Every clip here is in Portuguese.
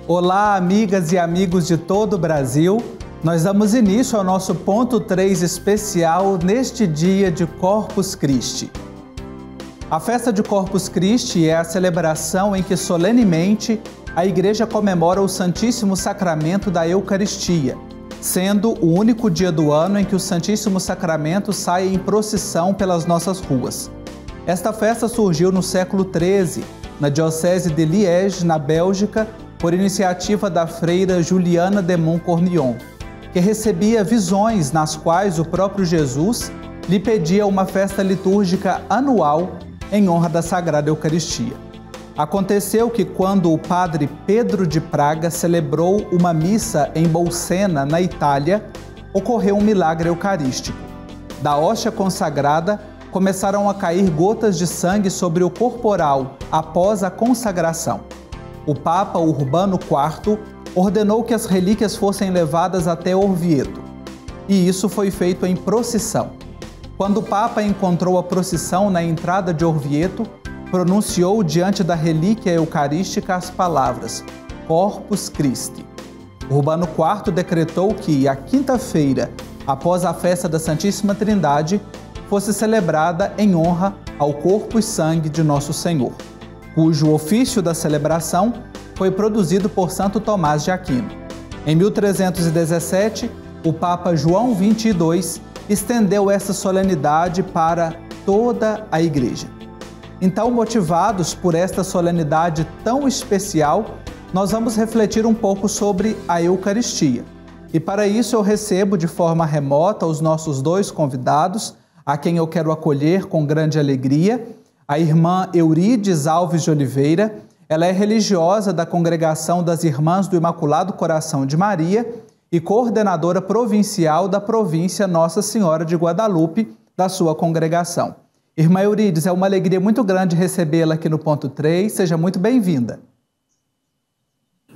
Olá, amigas e amigos de todo o Brasil. Nós damos início ao nosso ponto 3 especial neste dia de Corpus Christi. A festa de Corpus Christi é a celebração em que solenemente a Igreja comemora o Santíssimo Sacramento da Eucaristia, sendo o único dia do ano em que o Santíssimo Sacramento sai em procissão pelas nossas ruas. Esta festa surgiu no século XIII, na Diocese de Liège, na Bélgica, por iniciativa da freira Juliana de Montcornillon, que recebia visões nas quais o próprio Jesus lhe pedia uma festa litúrgica anual em honra da Sagrada Eucaristia. Aconteceu que quando o padre Pedro de Praga celebrou uma missa em Bolsena, na Itália, ocorreu um milagre eucarístico. Da hóstia consagrada, começaram a cair gotas de sangue sobre o corporal após a consagração. O Papa Urbano IV ordenou que as relíquias fossem levadas até Orvieto, e isso foi feito em procissão. Quando o Papa encontrou a procissão na entrada de Orvieto, pronunciou diante da relíquia eucarística as palavras Corpus Christi. Urbano IV decretou que a quinta-feira, após a festa da Santíssima Trindade, fosse celebrada em honra ao corpo e sangue de Nosso Senhor, cujo ofício da celebração foi produzido por Santo Tomás de Aquino. Em 1317, o Papa João XXII estendeu essa solenidade para toda a Igreja. Então, motivados por esta solenidade tão especial, nós vamos refletir um pouco sobre a Eucaristia. E para isso eu recebo de forma remota os nossos dois convidados, a quem eu quero acolher com grande alegria, a irmã Eurides Alves de Oliveira. Ela é religiosa da Congregação das Irmãs do Imaculado Coração de Maria e coordenadora provincial da província Nossa Senhora de Guadalupe, da sua congregação. Irmã Eurides, é uma alegria muito grande recebê-la aqui no ponto 3. Seja muito bem-vinda.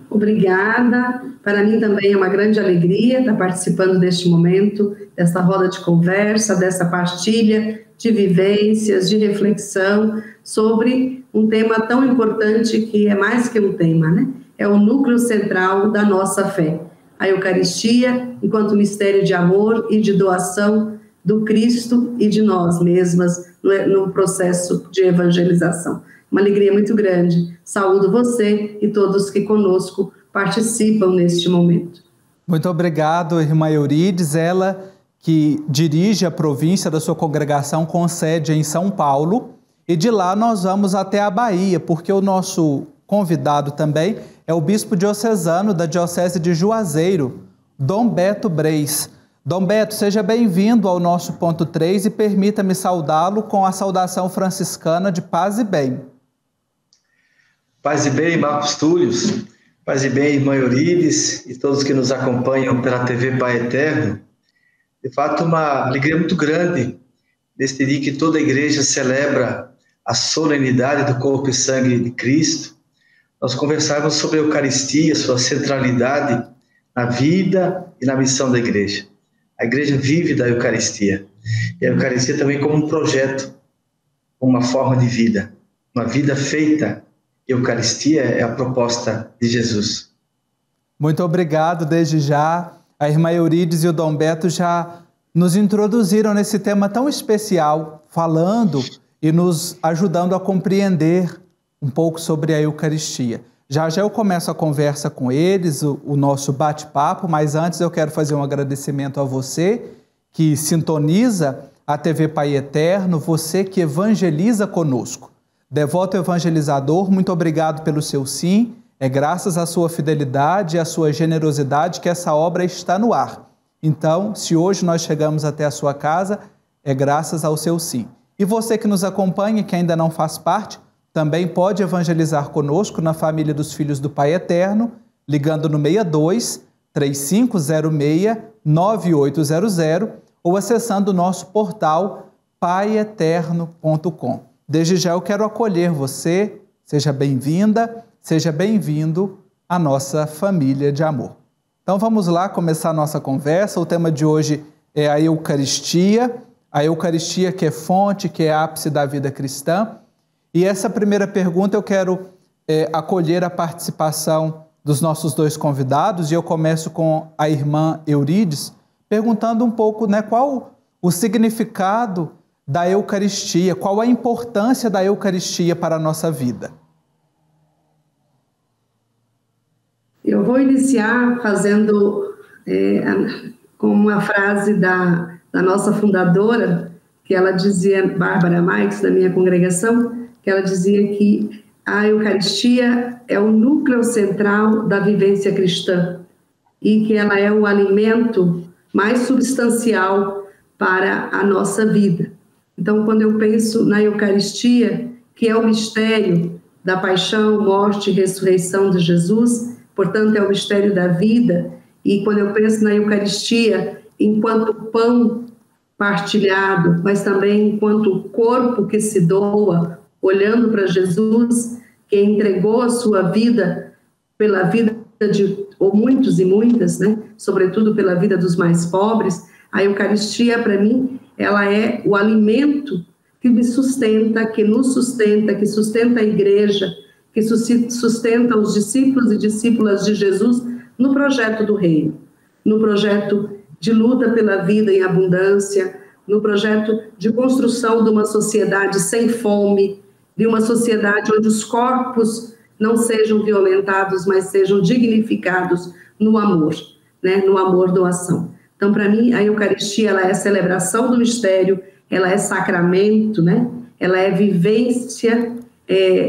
Obrigada. Para mim também é uma grande alegria estar participando deste momento, dessa roda de conversa, dessa partilha de vivências, de reflexão sobre um tema tão importante que é mais que um tema, né? É o núcleo central da nossa fé. A Eucaristia, enquanto mistério de amor e de doação do Cristo e de nós mesmas no processo de evangelização. Uma alegria muito grande. Saúdo você e todos que conosco participam neste momento. Muito obrigado, irmã Eurides. Ela que dirige a província da sua congregação com sede em São Paulo. E de lá nós vamos até a Bahia, porque o nosso convidado também é o bispo diocesano da Diocese de Juazeiro, Dom Beto Breis. Dom Beto, seja bem-vindo ao nosso ponto 3 e permita-me saudá-lo com a saudação franciscana de paz e bem. Paz e bem, Marcos Túlios. Paz e bem, irmã Eurides e todos que nos acompanham pela TV Pai Eterno. De fato, uma alegria muito grande neste dia que toda a igreja celebra a solenidade do corpo e sangue de Cristo. Nós conversarmos sobre a Eucaristia, sua centralidade na vida e na missão da igreja. A igreja vive da Eucaristia. E a Eucaristia também como um projeto, uma forma de vida. Uma vida feita. Eucaristia é a proposta de Jesus. Muito obrigado desde já. A irmã Eurides e o Dom Beto já nos introduziram nesse tema tão especial, falando e nos ajudando a compreender um pouco sobre a Eucaristia. Já eu começo a conversa com eles, o nosso bate-papo, mas antes eu quero fazer um agradecimento a você que sintoniza a TV Pai Eterno, você que evangeliza conosco. Devoto evangelizador, muito obrigado pelo seu sim. É graças à sua fidelidade e à sua generosidade que essa obra está no ar. Então, se hoje nós chegamos até a sua casa, é graças ao seu sim. E você que nos acompanha, que ainda não faz parte, também pode evangelizar conosco na família dos Filhos do Pai Eterno, ligando no 62 3506 9800 ou acessando o nosso portal paieterno.com. Desde já eu quero acolher você, seja bem-vinda, seja bem-vindo à nossa família de amor. Então vamos lá começar a nossa conversa. O tema de hoje é a Eucaristia que é fonte, que é ápice da vida cristã. E essa primeira pergunta eu quero acolher a participação dos nossos dois convidados, e eu começo com a irmã Eurídice, perguntando um pouco, né, qual o significado da Eucaristia, qual a importância da Eucaristia para a nossa vida. Eu vou iniciar fazendo com uma frase da nossa fundadora, que ela dizia, Bárbara Marques, da minha congregação, que ela dizia que a Eucaristia é o núcleo central da vivência cristã e que ela é o alimento mais substancial para a nossa vida. Então, quando eu penso na Eucaristia, que é o mistério da paixão, morte e ressurreição de Jesus, portanto, é o mistério da vida, e quando eu penso na Eucaristia enquanto pão partilhado, mas também enquanto corpo que se doa, olhando para Jesus, que entregou a sua vida pela vida de muitos e muitas, né? Sobretudo pela vida dos mais pobres, a Eucaristia, para mim, ela é o alimento que me sustenta, que nos sustenta, que sustenta a igreja, que sustenta os discípulos e discípulas de Jesus no projeto do reino, no projeto de luta pela vida em abundância, no projeto de construção de uma sociedade sem fome, de uma sociedade onde os corpos não sejam violentados, mas sejam dignificados no amor, né? No amor-doação. Então, para mim, a Eucaristia, ela é celebração do mistério, ela é sacramento, né? Ela é vivência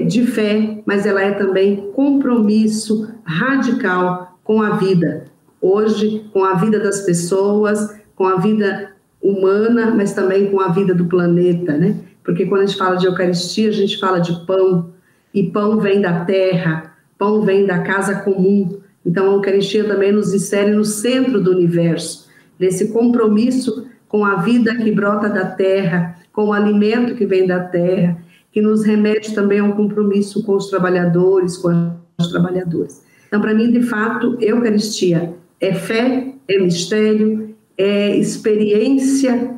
de fé, mas ela é também compromisso radical com a vida. Hoje, com a vida das pessoas, com a vida humana, mas também com a vida do planeta, né? Porque quando a gente fala de Eucaristia, a gente fala de pão, e pão vem da terra, pão vem da casa comum. Então, a Eucaristia também nos insere no centro do universo, nesse compromisso com a vida que brota da terra, com o alimento que vem da terra, que nos remete também a um compromisso com os trabalhadores, com as trabalhadoras. Então, para mim, de fato, Eucaristia é fé, é mistério, é experiência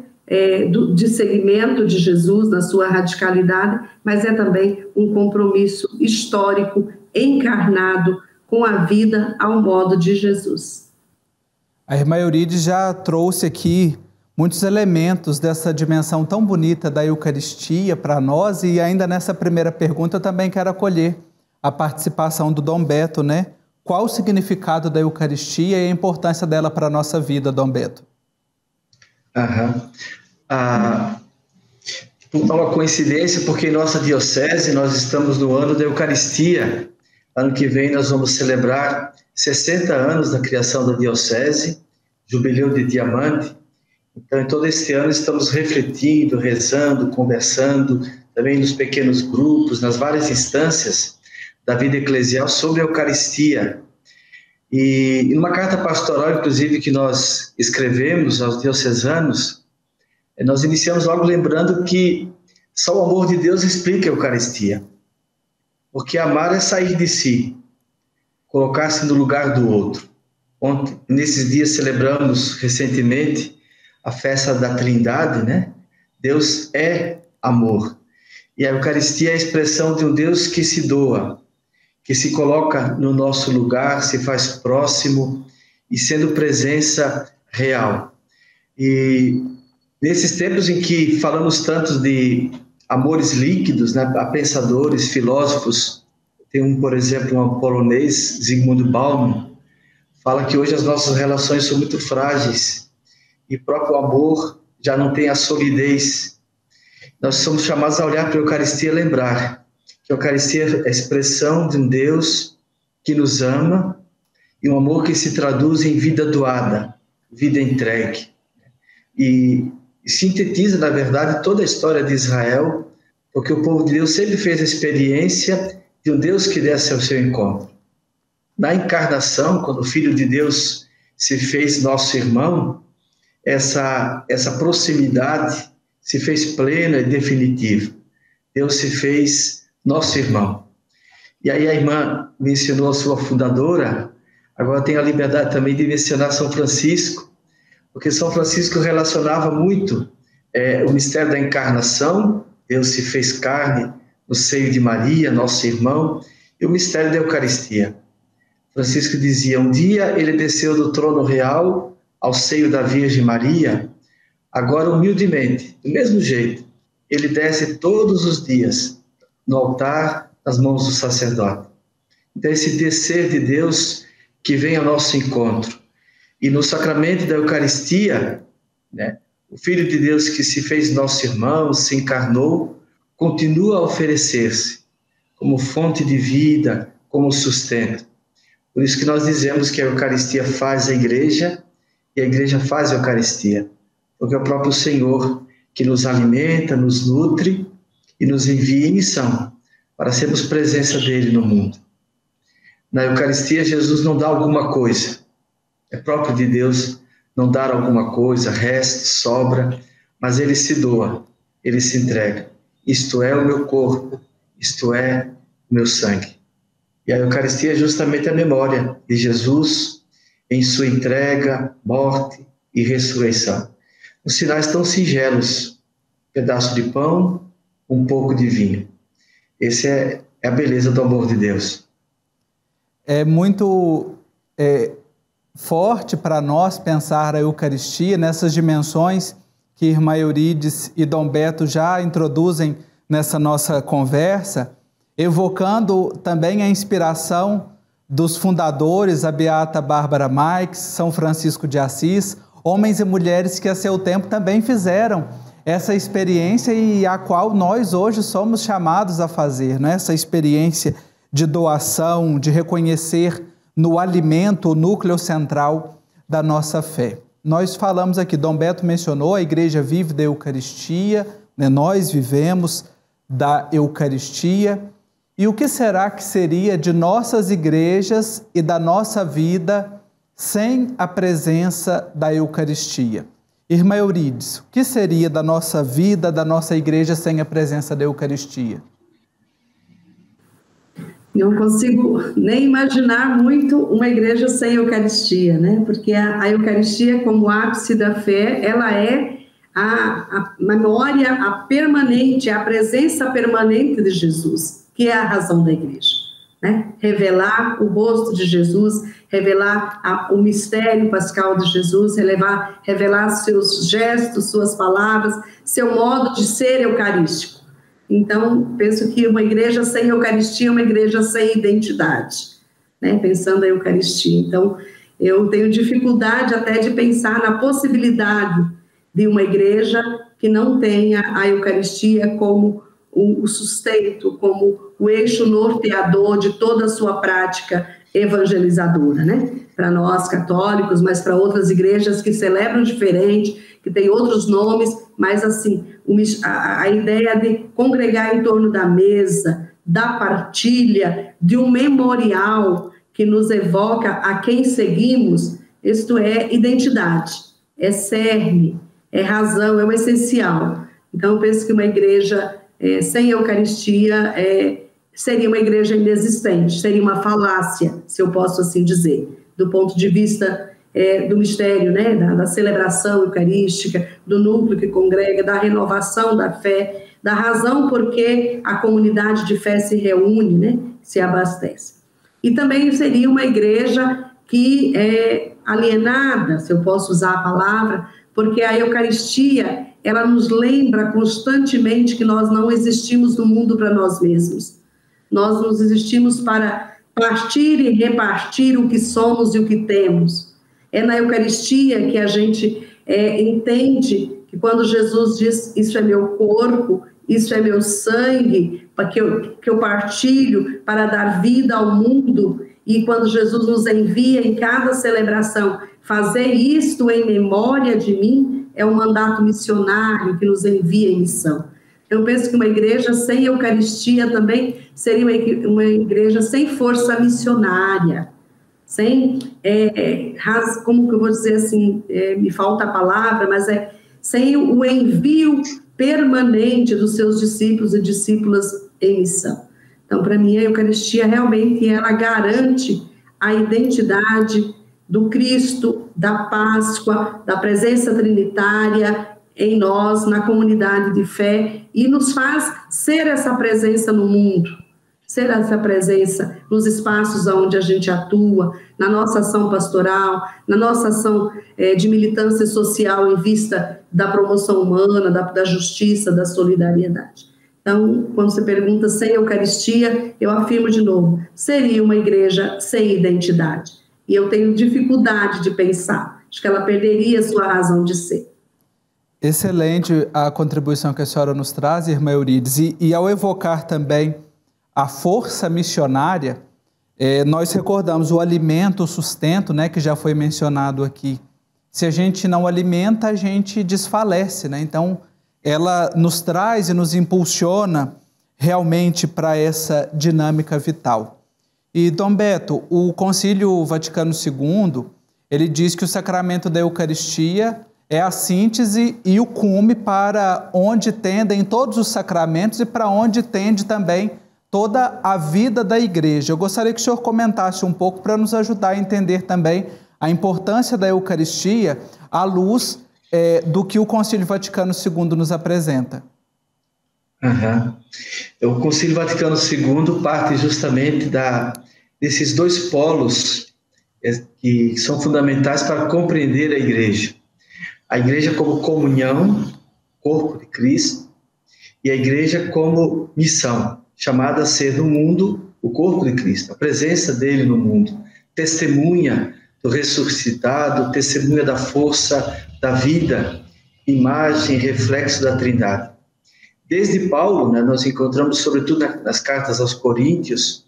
de seguimento de Jesus na sua radicalidade, mas é também um compromisso histórico encarnado com a vida ao modo de Jesus. A irmã Eurídice já trouxe aqui muitos elementos dessa dimensão tão bonita da Eucaristia para nós, e ainda nessa primeira pergunta eu também quero acolher a participação do Dom Beto, né? Qual o significado da Eucaristia e a importância dela para a nossa vida, Dom Beto? Uma coincidência, porque em nossa diocese nós estamos no ano da Eucaristia. Ano que vem nós vamos celebrar 60 anos da criação da diocese, jubileu de diamante. Então, em todo este ano estamos refletindo, rezando, conversando, também nos pequenos grupos, nas várias instâncias da vida eclesial sobre a Eucaristia. E numa carta pastoral, inclusive, que nós escrevemos aos diocesanos, nós iniciamos logo lembrando que só o amor de Deus explica a Eucaristia. Porque amar é sair de si, colocar-se no lugar do outro. Ontem, nesses dias celebramos recentemente a festa da Trindade, né? Deus é amor. E a Eucaristia é a expressão de um Deus que se doa, que se coloca no nosso lugar, se faz próximo e sendo presença real. E nesses tempos em que falamos tanto de amores líquidos, né, a pensadores, filósofos, tem por exemplo, um polonês, Zygmunt Bauman, fala que hoje as nossas relações são muito frágeis e o próprio amor já não tem a solidez. Nós somos chamados a olhar para a Eucaristia e lembrar que a Eucaristia é a expressão de um Deus que nos ama e um amor que se traduz em vida doada, vida entregue. E sintetiza, na verdade, toda a história de Israel, porque o povo de Deus sempre fez a experiência de um Deus que desce ao seu encontro. Na encarnação, quando o Filho de Deus se fez nosso irmão, essa proximidade se fez plena e definitiva. Deus se fez nosso irmão. E aí a irmã mencionou a sua fundadora, agora tem a liberdade também de mencionar São Francisco, porque São Francisco relacionava muito o mistério da encarnação, Deus se fez carne no seio de Maria, nosso irmão, e o mistério da Eucaristia. Francisco dizia: um dia ele desceu do trono real ao seio da Virgem Maria, agora humildemente, do mesmo jeito, ele desce todos os dias no altar, nas mãos do sacerdote. Então, esse descer de Deus que vem ao nosso encontro. E no sacramento da Eucaristia, né, o Filho de Deus que se fez nosso irmão, se encarnou, continua a oferecer-se como fonte de vida, como sustento. Por isso que nós dizemos que a Eucaristia faz a Igreja e a Igreja faz a Eucaristia, porque é o próprio Senhor que nos alimenta, nos nutre e nos envia em missão para sermos presença dele no mundo. Na Eucaristia, Jesus não dá alguma coisa. É próprio de Deus não dar alguma coisa, resto, sobra, mas ele se doa, ele se entrega. Isto é o meu corpo, isto é o meu sangue. E a Eucaristia é justamente a memória de Jesus em sua entrega, morte e ressurreição. Os sinais tão singelos, um pedaço de pão, um pouco de vinho. Essa é a beleza do amor de Deus. É muito forte para nós pensar a Eucaristia nessas dimensões que Irmã Eurídice e Dom Beto já introduzem nessa nossa conversa, evocando também a inspiração dos fundadores, a Beata Bárbara Marques, São Francisco de Assis, homens e mulheres que a seu tempo também fizeram essa experiência e a qual nós hoje somos chamados a fazer, né? Essa experiência de doação, de reconhecer no alimento o núcleo central da nossa fé. Nós falamos aqui, Dom Beto mencionou, a Igreja vive da Eucaristia, né? Nós vivemos da Eucaristia. E o que será que seria de nossas igrejas e da nossa vida sem a presença da Eucaristia? Irmã Eurídice, o que seria da nossa vida, da nossa igreja sem a presença da Eucaristia? Não consigo nem imaginar muito uma igreja sem Eucaristia, né? Porque a Eucaristia, como ápice da fé, ela é a memória, a permanente, a presença permanente de Jesus, que é a razão da igreja, né? Revelar o rosto de Jesus, revelar o mistério pascal de Jesus, revelar seus gestos, suas palavras, seu modo de ser eucarístico. Então, penso que uma igreja sem Eucaristia é uma igreja sem identidade, né? Pensando a Eucaristia. Então, eu tenho dificuldade até de pensar na possibilidade de uma igreja que não tenha a Eucaristia como o sustento, como o eixo norteador de toda a sua prática evangelizadora, né? Para nós católicos, mas para outras igrejas que celebram diferente, que têm outros nomes, mas assim, a ideia de congregar em torno da mesa, da partilha, de um memorial que nos evoca a quem seguimos, isto é identidade, é cerne, é razão, é o essencial. Então, eu penso que uma igreja sem Eucaristia seria uma igreja inexistente, seria uma falácia, se eu posso assim dizer, do ponto de vista do mistério, né, da celebração eucarística, do núcleo que congrega, da renovação da fé, da razão por que a comunidade de fé se reúne, né, se abastece. E também seria uma igreja que é alienada, se eu posso usar a palavra, porque a Eucaristia, ela nos lembra constantemente que nós não existimos no mundo para nós mesmos. Nós nos existimos para partir e repartir o que somos e o que temos. É na Eucaristia que a gente entende que quando Jesus diz, isso é meu corpo, isso é meu sangue, que eu partilho para dar vida ao mundo, e quando Jesus nos envia em cada celebração, fazer isto em memória de mim, é um mandato missionário que nos envia em missão. Eu penso que uma igreja sem Eucaristia também seria uma igreja sem força missionária, sem, como que eu vou dizer assim, me falta a palavra, mas sem o envio permanente dos seus discípulos e discípulas em missão. Então, para mim, a Eucaristia realmente ela garante a identidade do Cristo, da Páscoa, da presença trinitária em nós, na comunidade de fé, e nos faz ser essa presença no mundo, ser essa presença nos espaços onde a gente atua, na nossa ação pastoral, na nossa ação de militância social em vista da promoção humana, da justiça, da solidariedade. Então, quando você pergunta sem Eucaristia, eu afirmo de novo, seria uma igreja sem identidade. E eu tenho dificuldade de pensar, acho que ela perderia a sua razão de ser. Excelente a contribuição que a senhora nos traz, irmã Eurídice, e ao evocar também a força missionária, nós recordamos o alimento, o sustento, né, que já foi mencionado aqui. Se a gente não alimenta, a gente desfalece, né? Então, ela nos traz e nos impulsiona realmente para essa dinâmica vital. E, Dom Beto, o Concílio Vaticano II, ele diz que o sacramento da Eucaristia é a síntese e o cume para onde tendem todos os sacramentos e para onde tende também toda a vida da igreja. Eu gostaria que o senhor comentasse um pouco para nos ajudar a entender também a importância da Eucaristia à luz do que o Concílio Vaticano II nos apresenta. O Concílio Vaticano II parte justamente desses dois polos que são fundamentais para compreender a igreja. A igreja como comunhão, corpo de Cristo, e a igreja como missão, chamada a ser no mundo o corpo de Cristo, a presença dele no mundo, testemunha do ressuscitado, testemunha da força da vida, imagem, reflexo da Trindade. Desde Paulo, né, nós encontramos, sobretudo nas cartas aos Coríntios,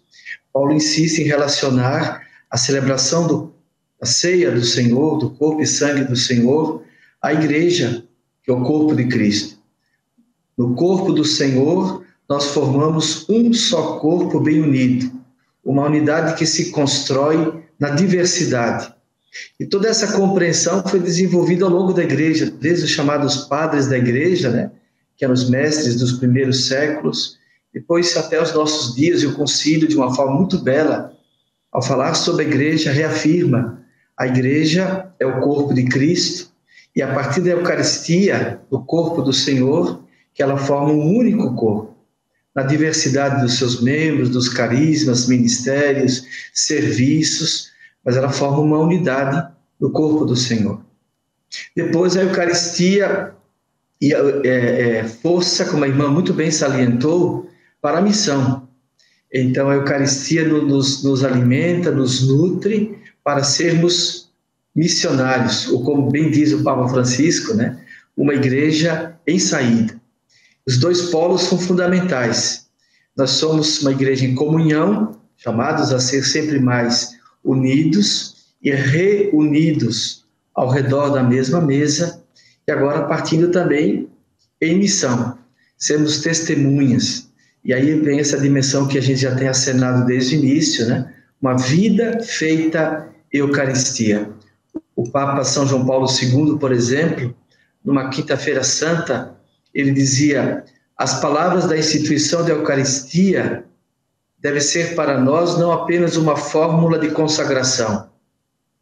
Paulo insiste em relacionar a celebração da ceia do Senhor, do corpo e sangue do Senhor, à igreja, que é o corpo de Cristo. No corpo do Senhor, nós formamos um só corpo bem unido, uma unidade que se constrói na diversidade. E toda essa compreensão foi desenvolvida ao longo da igreja, desde os chamados padres da igreja, né, que eram os mestres dos primeiros séculos, depois até os nossos dias, e o concílio, de uma forma muito bela, ao falar sobre a igreja, reafirma: a igreja é o corpo de Cristo, e a partir da Eucaristia, do corpo do Senhor, que ela forma um único corpo, na diversidade dos seus membros, dos carismas, ministérios, serviços, mas ela forma uma unidade do corpo do Senhor. Depois a Eucaristia e força, como a irmã muito bem salientou, para a missão. Então a Eucaristia nos alimenta, nos nutre para sermos missionários, ou como bem diz o Papa Francisco, né, uma igreja em saída. Os dois polos são fundamentais. Nós somos uma igreja em comunhão, chamados a ser sempre mais unidos e reunidos ao redor da mesma mesa, e agora partindo também em missão, sermos testemunhas. E aí vem essa dimensão que a gente já tem acenado desde o início, né? Uma vida feita Eucaristia. O Papa São João Paulo II, por exemplo, numa quinta-feira santa, ele dizia: as palavras da instituição da Eucaristia devem ser para nós não apenas uma fórmula de consagração,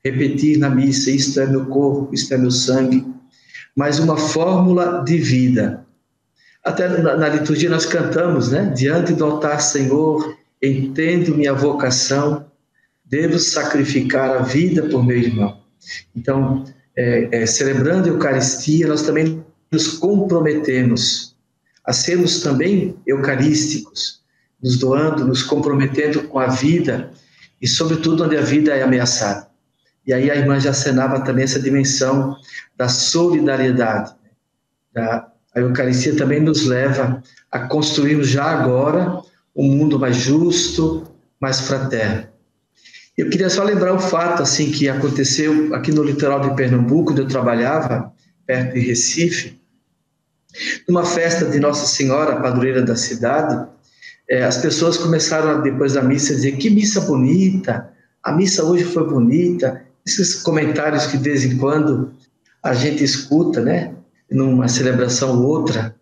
repetir na missa, isto é meu corpo, isto é meu sangue, mas uma fórmula de vida. Até na liturgia nós cantamos, né? Diante do altar, Senhor, entendo minha vocação, devo sacrificar a vida por meu irmão. Então, celebrando a Eucaristia, nós também nos comprometemos a sermos também eucarísticos, nos doando, nos comprometendo com a vida e, sobretudo, onde a vida é ameaçada. E aí a irmã já acenava também essa dimensão da solidariedade. A Eucaristia também nos leva a construirmos já agora um mundo mais justo, mais fraterno. Eu queria só lembrar um fato assim, que aconteceu aqui no litoral de Pernambuco, onde eu trabalhava, perto de Recife, numa festa de Nossa Senhora, padroeira da cidade. As pessoas começaram, depois da missa, a dizer: que missa bonita, a missa hoje foi bonita. Esses comentários que de vez em quando a gente escuta, né, numa celebração ou outra.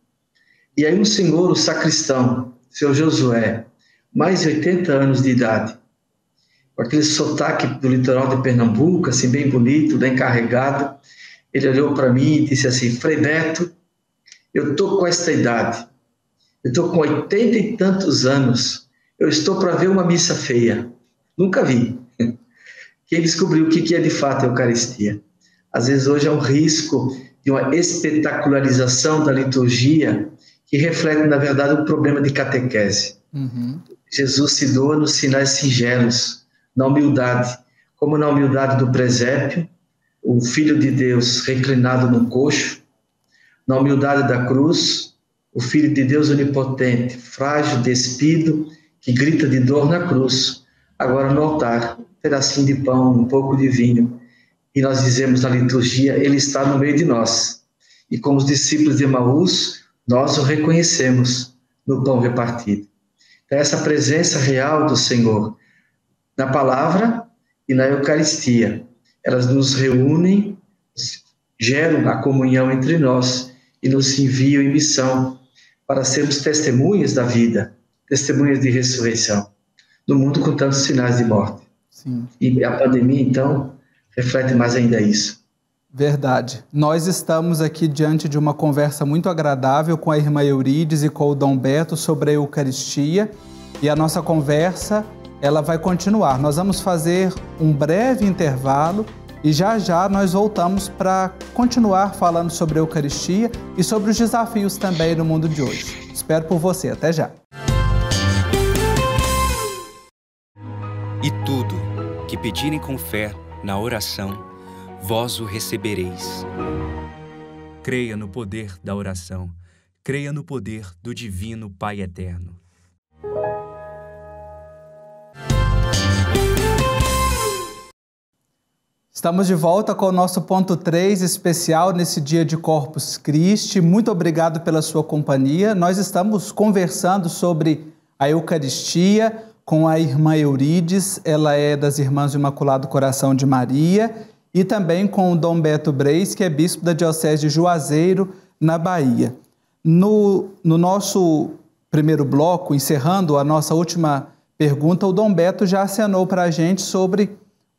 E aí um senhor, o sacristão, seu Josué, mais de 80 anos de idade, com aquele sotaque do litoral de Pernambuco, assim, bem bonito, bem carregado, ele olhou para mim e disse assim: Frei Beto, eu estou com esta idade, eu estou com 80 e tantos anos, eu estou para ver uma missa feia. Nunca vi. Quem descobriu o que é de fato a Eucaristia? Às vezes hoje é um risco de uma espetacularização da liturgia que reflete, na verdade, um problema de catequese. Jesus se doa nos sinais singelos, na humildade, como na humildade do presépio, o Filho de Deus reclinado no coxo, na humildade da cruz, o Filho de Deus onipotente, frágil, despido, que grita de dor na cruz. Agora no altar, um pedacinho de pão, um pouco de vinho, e nós dizemos na liturgia, ele está no meio de nós. E como os discípulos de Emaús, nós o reconhecemos no pão repartido. Então, essa presença real do Senhor na palavra e na Eucaristia, elas nos reúnem, geram a comunhão entre nós e nos enviam em missão para sermos testemunhas da vida, testemunhas de ressurreição, no mundo com tantos sinais de morte. Sim. E a pandemia, então, reflete mais ainda isso. Verdade. Nós estamos aqui diante de uma conversa muito agradável com a irmã Eurides e com o Dom Beto sobre a Eucaristia, e a nossa conversa, ela vai continuar. Nós vamos fazer um breve intervalo e já já nós voltamos para continuar falando sobre a Eucaristia e sobre os desafios também no mundo de hoje. Espero por você. Até já. E tudo que pedirem com fé na oração, vós o recebereis. Creia no poder da oração. Creia no poder do Divino Pai Eterno. Estamos de volta com o nosso ponto 3 especial nesse dia de Corpus Christi. Muito obrigado pela sua companhia. Nós estamos conversando sobre a Eucaristia com a irmã Eurides, ela é das Irmãs do Imaculado Coração de Maria, e também com o Dom Beto Breis, que é bispo da Diocese de Juazeiro, na Bahia. No nosso primeiro bloco, encerrando a nossa última pergunta, o Dom Beto já acenou para a gente sobre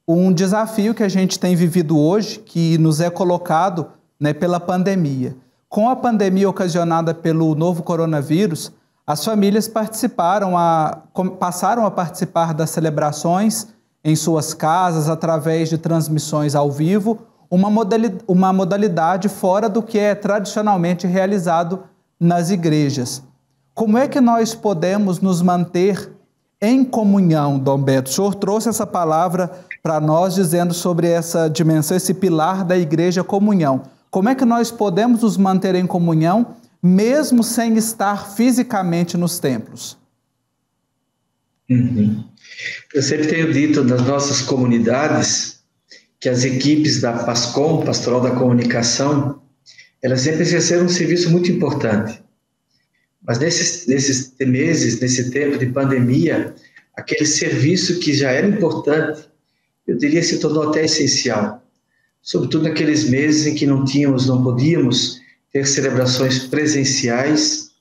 um desafio que a gente tem vivido hoje, que nos é colocado, né, pela pandemia. Com a pandemia ocasionada pelo novo coronavírus, as famílias passaram a participar das celebrações em suas casas, através de transmissões ao vivo, uma modalidade fora do que é tradicionalmente realizado nas igrejas. Como é que nós podemos nos manter em comunhão, Dom Beto? O senhor trouxe essa palavra para nós, dizendo sobre essa dimensão, esse pilar da igreja, comunhão. Como é que nós podemos nos manter em comunhão, mesmo sem estar fisicamente nos templos? Eu sempre tenho dito nas nossas comunidades que as equipes da PASCOM, Pastoral da Comunicação, elas sempre exerceram um serviço muito importante. Mas nesses meses, nesse tempo de pandemia, aquele serviço que já era importante, eu diria que se tornou até essencial. Sobretudo naqueles meses em que não podíamos ter celebrações presenciais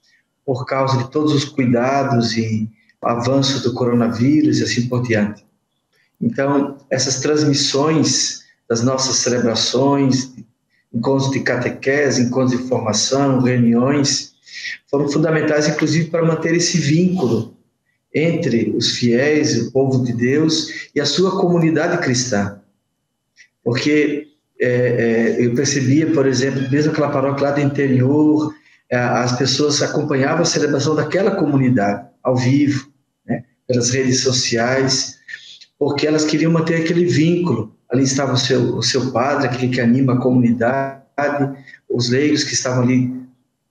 por causa de todos os cuidados e avanço do coronavírus e assim por diante. Então, essas transmissões das nossas celebrações, encontros de catequese, encontros de formação, reuniões, foram fundamentais, inclusive, para manter esse vínculo entre os fiéis, o povo de Deus e a sua comunidade cristã. Porque eu percebia, por exemplo, mesmo aquela paróquia lá do interior, as pessoas acompanhavam a celebração daquela comunidade, ao vivo, né, pelas redes sociais, porque elas queriam manter aquele vínculo. Ali estava o seu padre, aquele que anima a comunidade, os leigos que estavam ali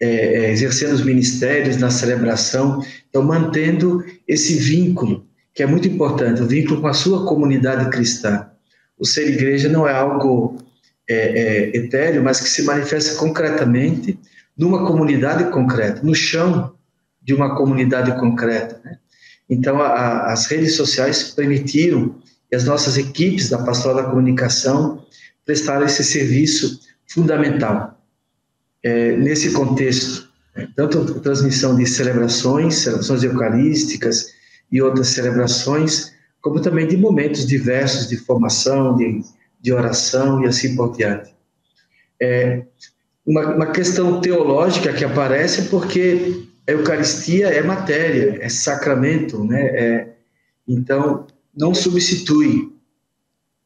exercendo os ministérios na celebração, então mantendo esse vínculo, que é muito importante, o vínculo com a sua comunidade cristã. O ser igreja não é algo etéreo, mas que se manifesta concretamente numa comunidade concreta, no chão de uma comunidade concreta, né? Então, as redes sociais permitiram que as nossas equipes da Pastoral da Comunicação prestaram esse serviço fundamental. Nesse contexto, tanto a transmissão de celebrações eucarísticas e outras celebrações, como também de momentos diversos de formação, de oração e assim por diante. Uma questão teológica que aparece porque a Eucaristia é matéria, é sacramento, né? Então, não substitui.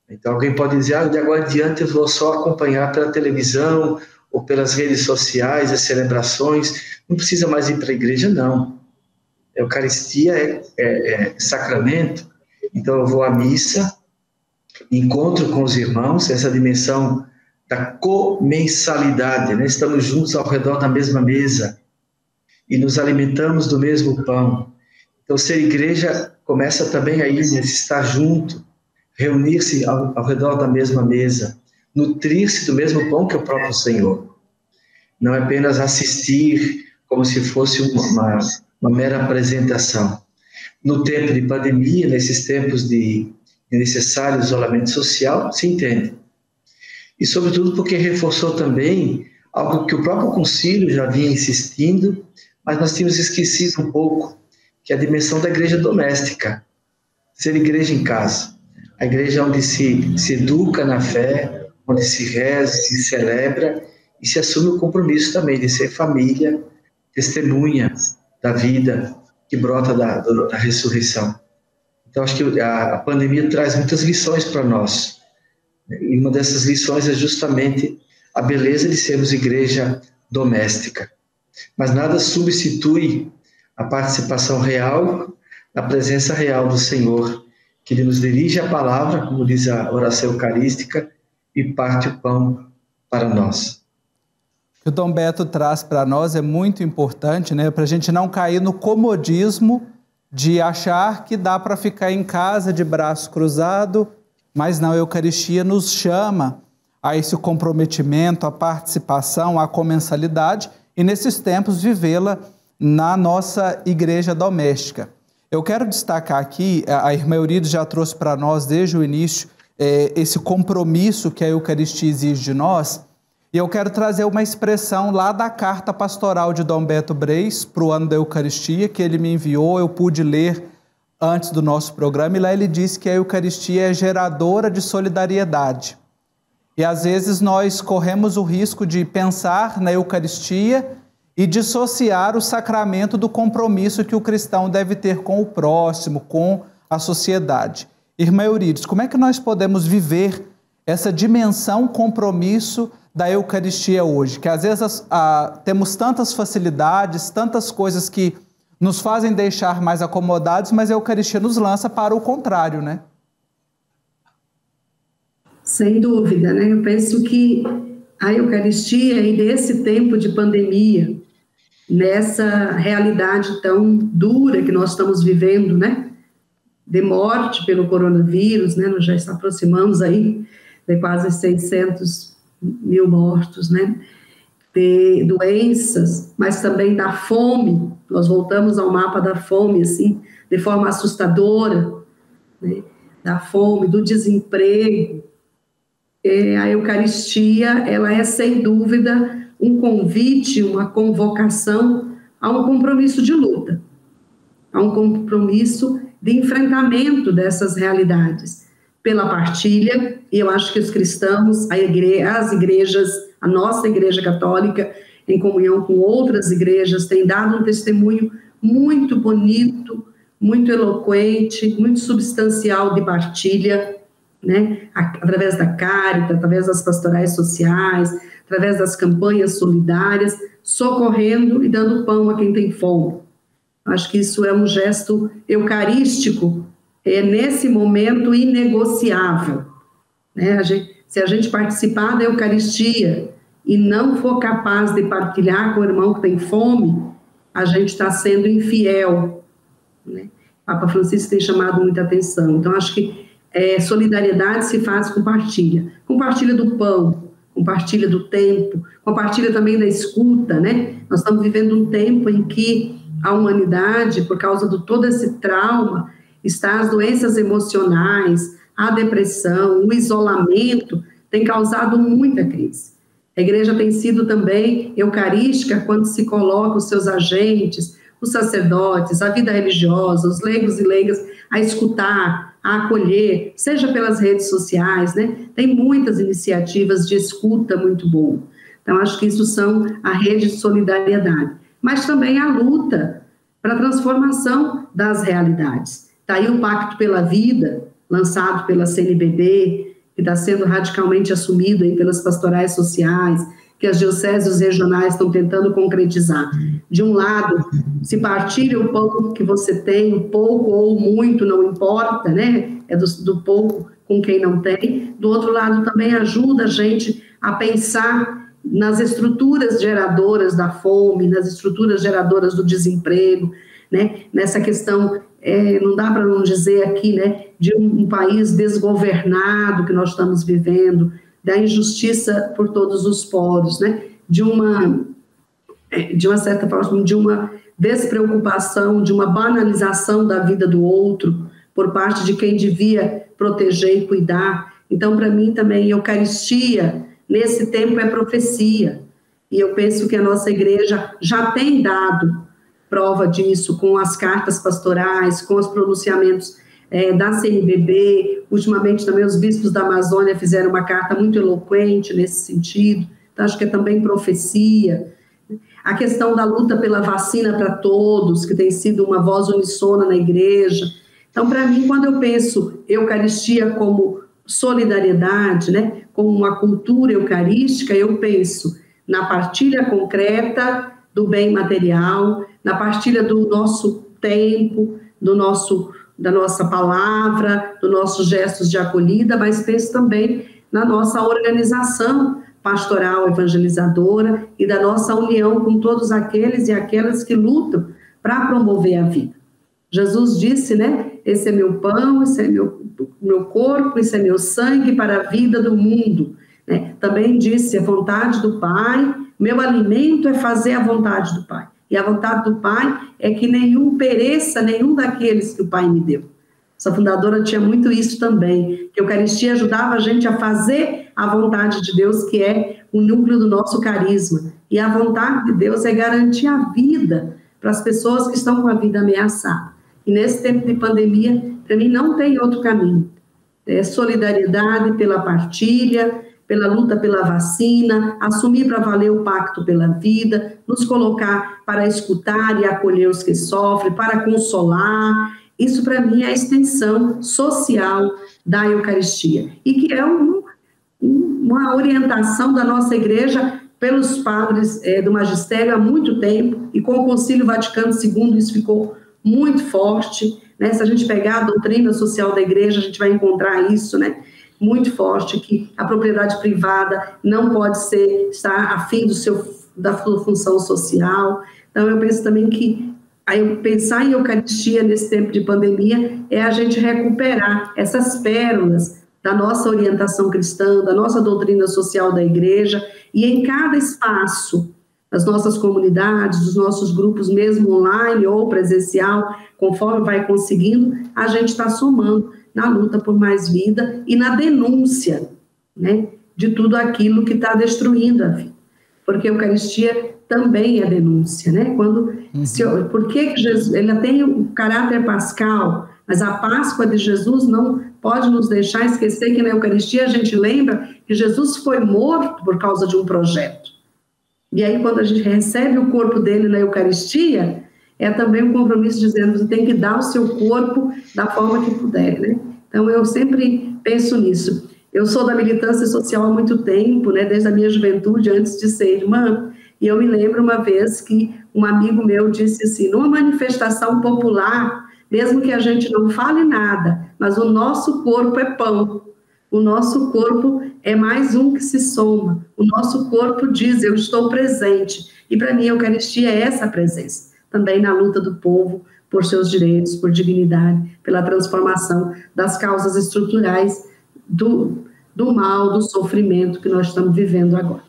Então, alguém pode dizer, de agora em diante eu vou só acompanhar pela televisão ou pelas redes sociais as celebrações, não precisa mais ir para a igreja, não. A Eucaristia é sacramento, então eu vou à missa, encontro com os irmãos, essa dimensão da comensalidade, né? Estamos juntos ao redor da mesma mesa e nos alimentamos do mesmo pão. Então, ser igreja começa também aí, né? Estar junto, reunir-se ao redor da mesma mesa, nutrir-se do mesmo pão que o próprio Senhor. Não é apenas assistir como se fosse uma mera apresentação. No tempo de pandemia, nesses tempos de necessário isolamento social, se entende. E, sobretudo, porque reforçou também algo que o próprio concílio já vinha insistindo, mas nós tínhamos esquecido um pouco, que é a dimensão da igreja doméstica. Ser igreja em casa. A igreja onde se educa na fé, onde se reza, se celebra e se assume o compromisso também de ser família, testemunha da vida que brota da ressurreição. Então, acho que a pandemia traz muitas lições para nós. E uma dessas lições é justamente a beleza de sermos igreja doméstica. Mas nada substitui a participação real, a presença real do Senhor, que Ele nos dirige a palavra, como diz a oração eucarística, e parte o pão para nós. O que o Dom Beto traz para nós é muito importante, né? Para a gente não cair no comodismo de achar que dá para ficar em casa de braço cruzado, mas não, a Eucaristia nos chama a esse comprometimento, a participação, a comensalidade, e nesses tempos vivê-la na nossa igreja doméstica. Eu quero destacar aqui, a irmã Eurides já trouxe para nós desde o início esse compromisso que a Eucaristia exige de nós, e eu quero trazer uma expressão lá da carta pastoral de Dom Beto Breis para o ano da Eucaristia, que ele me enviou, eu pude ler antes do nosso programa, e lá ele diz que a Eucaristia é geradora de solidariedade. E às vezes nós corremos o risco de pensar na Eucaristia e dissociar o sacramento do compromisso que o cristão deve ter com o próximo, com a sociedade. Irmã Eurides, como é que nós podemos viver essa dimensão compromisso da Eucaristia hoje? Que às vezes temos tantas facilidades, tantas coisas que nos fazem deixar mais acomodados, mas a Eucaristia nos lança para o contrário, né? Sem dúvida, né? Eu penso que a Eucaristia, e nesse tempo de pandemia, nessa realidade tão dura que nós estamos vivendo, né? De morte pelo coronavírus, né? Nós já nos aproximamos aí de quase 600 mil mortos, né? De doenças, mas também da fome. Nós voltamos ao mapa da fome, assim, de forma assustadora, né? Da fome, do desemprego. A Eucaristia, ela é, sem dúvida, um convite, uma convocação a um compromisso de luta, a um compromisso de enfrentamento dessas realidades, pela partilha, e eu acho que os cristãos, as igrejas, a nossa Igreja Católica, em comunhão com outras igrejas, tem dado um testemunho muito bonito, muito eloquente, muito substancial de partilha, né? Através da Caritas, através das pastorais sociais, através das campanhas solidárias, socorrendo e dando pão a quem tem fome. Acho que isso é um gesto eucarístico, nesse momento inegociável, né? Se a gente participar da Eucaristia e não for capaz de partilhar com o irmão que tem fome, a gente está sendo infiel, né? O Papa Francisco tem chamado muita atenção. Então, acho que solidariedade se faz com partilha do pão, com partilha do tempo, com partilha também da escuta, né? Nós estamos vivendo um tempo em que a humanidade, por causa de todo esse trauma, está as doenças emocionais, a depressão, o isolamento, tem causado muita crise. A igreja tem sido também eucarística quando se coloca os seus agentes, os sacerdotes, a vida religiosa, os leigos e leigas, a escutar, a acolher, seja pelas redes sociais, né? Tem muitas iniciativas de escuta muito boas. Então, acho que isso são a rede de solidariedade. mas também a luta para a transformação das realidades. Está aí o Pacto pela Vida, lançado pela CNBB, que está sendo radicalmente assumido aí pelas pastorais sociais, que as dioceses regionais estão tentando concretizar. De um lado, se partilha o pão que você tem, o pouco ou muito, não importa, né? É do pouco com quem não tem. Do outro lado, também ajuda a gente a pensar nas estruturas geradoras da fome, nas estruturas geradoras do desemprego, né? Nessa questão, não dá para não dizer aqui, né, de um país desgovernado que nós estamos vivendo, da injustiça por todos os poros, né? De uma certa forma, de uma despreocupação, de uma banalização da vida do outro por parte de quem devia proteger e cuidar. Então, para mim também, Eucaristia, nesse tempo, é profecia. E eu penso que a nossa igreja já tem dado prova disso com as cartas pastorais, com os pronunciamentos da CNBB. Ultimamente também os bispos da Amazônia fizeram uma carta muito eloquente nesse sentido. Então, acho que é também profecia. A questão da luta pela vacina para todos, que tem sido uma voz unissona na igreja. Então, para mim, quando eu penso Eucaristia como solidariedade, né, como uma cultura eucarística, eu penso na partilha concreta do bem material, na partilha do nosso tempo, da nossa palavra, dos nossos gestos de acolhida, mas penso também na nossa organização pastoral evangelizadora e da nossa união com todos aqueles e aquelas que lutam para promover a vida. Jesus disse, né, esse é meu pão, esse é meu corpo, esse é meu sangue para a vida do mundo. Né? Também disse, a vontade do Pai, meu alimento é fazer a vontade do Pai. E a vontade do Pai é que nenhum pereça, nenhum daqueles que o Pai me deu. Essa fundadora tinha muito isso também, que a Eucaristia ajudava a gente a fazer a vontade de Deus, que é o núcleo do nosso carisma. E a vontade de Deus é garantir a vida para as pessoas que estão com a vida ameaçada. E nesse tempo de pandemia, para mim, não tem outro caminho. É solidariedade pela partilha, pela luta pela vacina, assumir para valer o pacto pela vida, nos colocar para escutar e acolher os que sofrem, para consolar. Isso, para mim, é a extensão social da Eucaristia. E que é uma orientação da nossa igreja pelos padres do magistério há muito tempo, e com o Concílio Vaticano II isso ficou muito forte, né? Se a gente pegar a doutrina social da igreja, a gente vai encontrar isso, né? Muito forte, que a propriedade privada não pode estar afim da sua função social. Então, eu penso também que pensar em Eucaristia nesse tempo de pandemia é a gente recuperar essas pérolas da nossa orientação cristã, da nossa doutrina social da igreja, e em cada espaço das nossas comunidades, dos nossos grupos, mesmo online ou presencial, conforme vai conseguindo, a gente está somando na luta por mais vida e na denúncia, né, de tudo aquilo que está destruindo a vida. Porque a Eucaristia também é denúncia, né? Por que Jesus, ela tem o caráter pascal, mas a Páscoa de Jesus não pode nos deixar esquecer que na Eucaristia a gente lembra que Jesus foi morto por causa de um projeto. E aí, quando a gente recebe o corpo dele na Eucaristia, é também um compromisso dizendo que você tem que dar o seu corpo da forma que puder, né? Então, eu sempre penso nisso. Eu sou da militância social há muito tempo, né? Desde a minha juventude, antes de ser irmã, e eu me lembro uma vez que um amigo meu disse assim, numa manifestação popular, mesmo que a gente não fale nada, mas o nosso corpo é pão. O nosso corpo é mais um que se soma. O nosso corpo diz, eu estou presente. E para mim a Eucaristia é essa presença. Também na luta do povo por seus direitos, por dignidade, pela transformação das causas estruturais do mal, do sofrimento que nós estamos vivendo agora.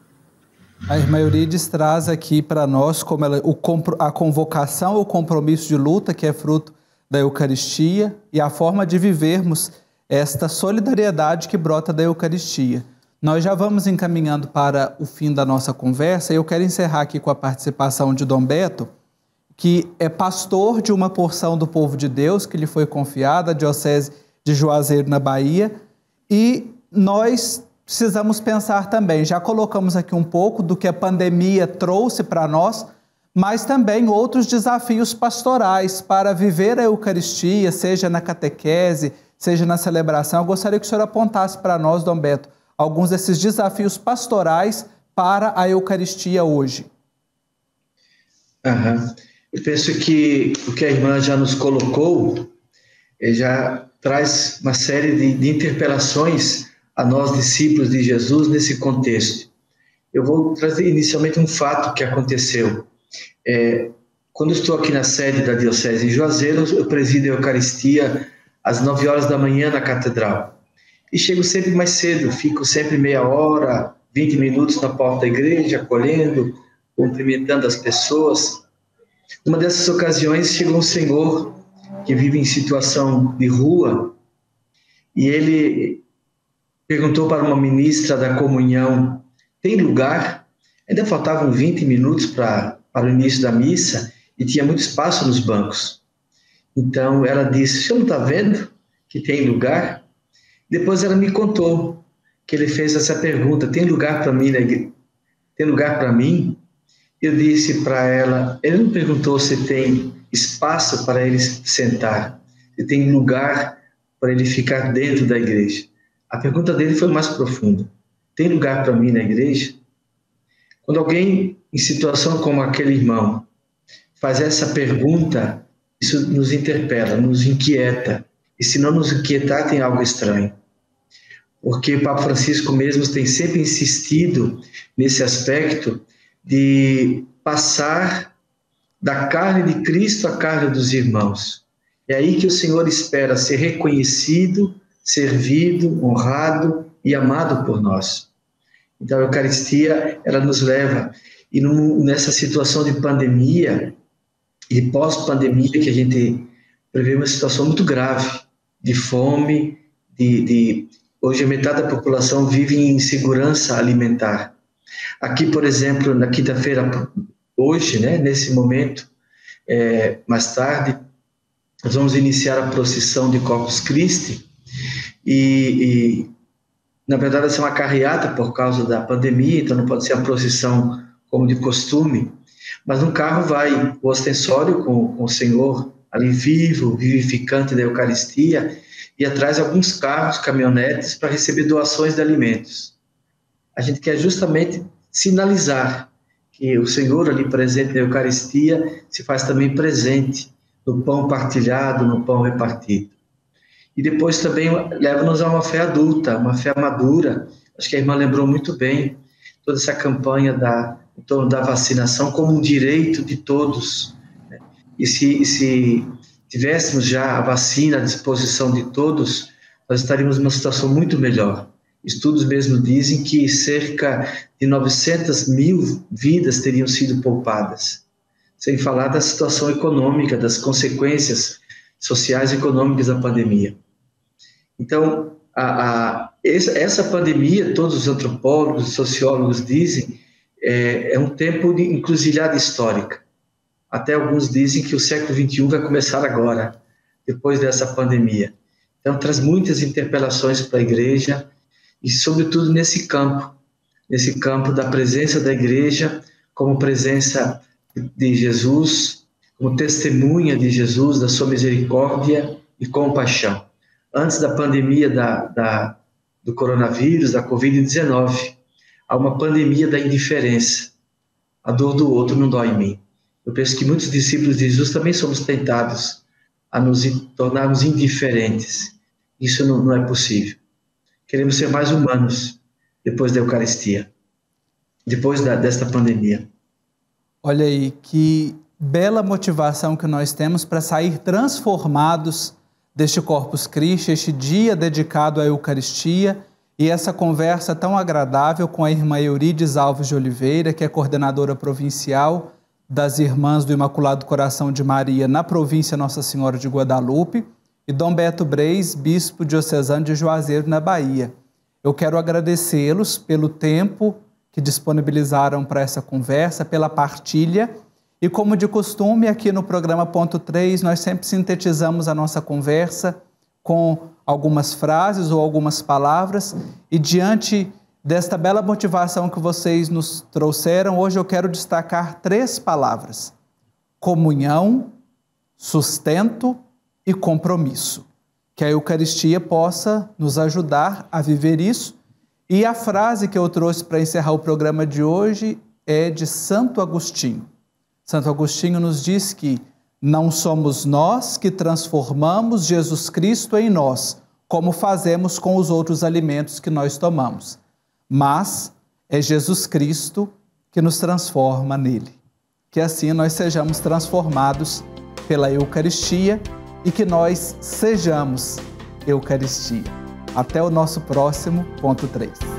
A irmã Eurídice traz aqui para nós como a convocação, o compromisso de luta, que é fruto da Eucaristia, e a forma de vivermos esta solidariedade que brota da Eucaristia. Nós já vamos encaminhando para o fim da nossa conversa, e eu quero encerrar aqui com a participação de Dom Beto, que é pastor de uma porção do povo de Deus, que lhe foi confiada, a Diocese de Juazeiro, na Bahia, e nós precisamos pensar também, já colocamos aqui um pouco do que a pandemia trouxe para nós, mas também outros desafios pastorais para viver a Eucaristia, seja na catequese, seja na celebração. Eu gostaria que o senhor apontasse para nós, Dom Beto, alguns desses desafios pastorais para a Eucaristia hoje. Eu penso que o que a irmã já nos colocou já traz uma série de interpelações a nós, discípulos de Jesus, nesse contexto. Eu vou trazer inicialmente um fato que aconteceu. Quando estou aqui na sede da Diocese de Juazeiro, eu presido a Eucaristia às 9 horas da manhã na Catedral. E chego sempre mais cedo, fico sempre meia hora, 20 minutos na porta da igreja, acolhendo, cumprimentando as pessoas. Numa dessas ocasiões, chegou um senhor que vive em situação de rua e ele perguntou para uma ministra da comunhão: tem lugar? Ainda faltavam 20 minutos para o início da missa e tinha muito espaço nos bancos. Então ela disse: o senhor não está vendo que tem lugar? Depois ela me contou que ele fez essa pergunta: tem lugar para mim na igreja? Tem lugar para mim? Eu disse para ela: ele não perguntou se tem espaço para ele sentar, se tem lugar para ele ficar dentro da igreja. A pergunta dele foi mais profunda: tem lugar para mim na igreja? Quando alguém em situação como aquele irmão faz essa pergunta, isso nos interpela, nos inquieta. E se não nos inquietar, tem algo estranho. Porque o Papa Francisco mesmo tem sempre insistido nesse aspecto de passar da carne de Cristo à carne dos irmãos. É aí que o Senhor espera ser reconhecido, servido, honrado e amado por nós. Então a Eucaristia, ela nos leva, e nessa situação de pandemia e pós-pandemia, que a gente prevê uma situação muito grave, de fome, hoje metade da população vive em insegurança alimentar. Aqui, por exemplo, na quinta-feira, hoje, né, nesse momento, mais tarde, nós vamos iniciar a procissão de Corpus Christi e na verdade, essa é uma carreata por causa da pandemia, então não pode ser a procissão como de costume, mas no carro vai o ostensório com o Senhor ali vivo, vivificante da Eucaristia, e atrás alguns carros, caminhonetes, para receber doações de alimentos. A gente quer justamente sinalizar que o Senhor ali presente na Eucaristia se faz também presente no pão partilhado, no pão repartido. E depois também leva-nos a uma fé adulta, uma fé madura. Acho que a irmã lembrou muito bem toda essa campanha em torno da vacinação como um direito de todos. E se tivéssemos já a vacina à disposição de todos, nós estaríamos numa situação muito melhor. Estudos mesmo dizem que cerca de 900 mil vidas teriam sido poupadas, sem falar da situação econômica, das consequências sociais e econômicas da pandemia. Então, essa pandemia, todos os antropólogos, sociólogos dizem, é um tempo de encruzilhada histórica. Até alguns dizem que o século XXI vai começar agora, depois dessa pandemia. Então, traz muitas interpelações para a igreja e, sobretudo, nesse campo da presença da igreja como presença de Jesus, como testemunha de Jesus, da sua misericórdia e compaixão. Antes da pandemia do coronavírus, da Covid-19, há uma pandemia da indiferença. A dor do outro não dói em mim. Eu penso que muitos discípulos de Jesus também somos tentados a nos tornarmos indiferentes. Isso não é possível. Queremos ser mais humanos depois da Eucaristia, depois desta pandemia. Olha aí, que bela motivação que nós temos para sair transformados deste Corpus Christi, este dia dedicado à Eucaristia, e essa conversa tão agradável com a irmã Eurides Alves de Oliveira, que é coordenadora provincial das Irmãs do Imaculado Coração de Maria na província Nossa Senhora de Guadalupe, e Dom Beto Breis, bispo diocesano de Juazeiro, na Bahia. Eu quero agradecê-los pelo tempo que disponibilizaram para essa conversa, pela partilha. E como de costume, aqui no programa Ponto 3, nós sempre sintetizamos a nossa conversa com algumas frases ou algumas palavras, e diante desta bela motivação que vocês nos trouxeram, hoje eu quero destacar 3 palavras: comunhão, sustento e compromisso. Que a Eucaristia possa nos ajudar a viver isso. E a frase que eu trouxe para encerrar o programa de hoje é de Santo Agostinho. Santo Agostinho nos diz que não somos nós que transformamos Jesus Cristo em nós, como fazemos com os outros alimentos que nós tomamos, mas é Jesus Cristo que nos transforma nele. Que assim nós sejamos transformados pela Eucaristia e que nós sejamos Eucaristia. Até o nosso próximo ponto 3.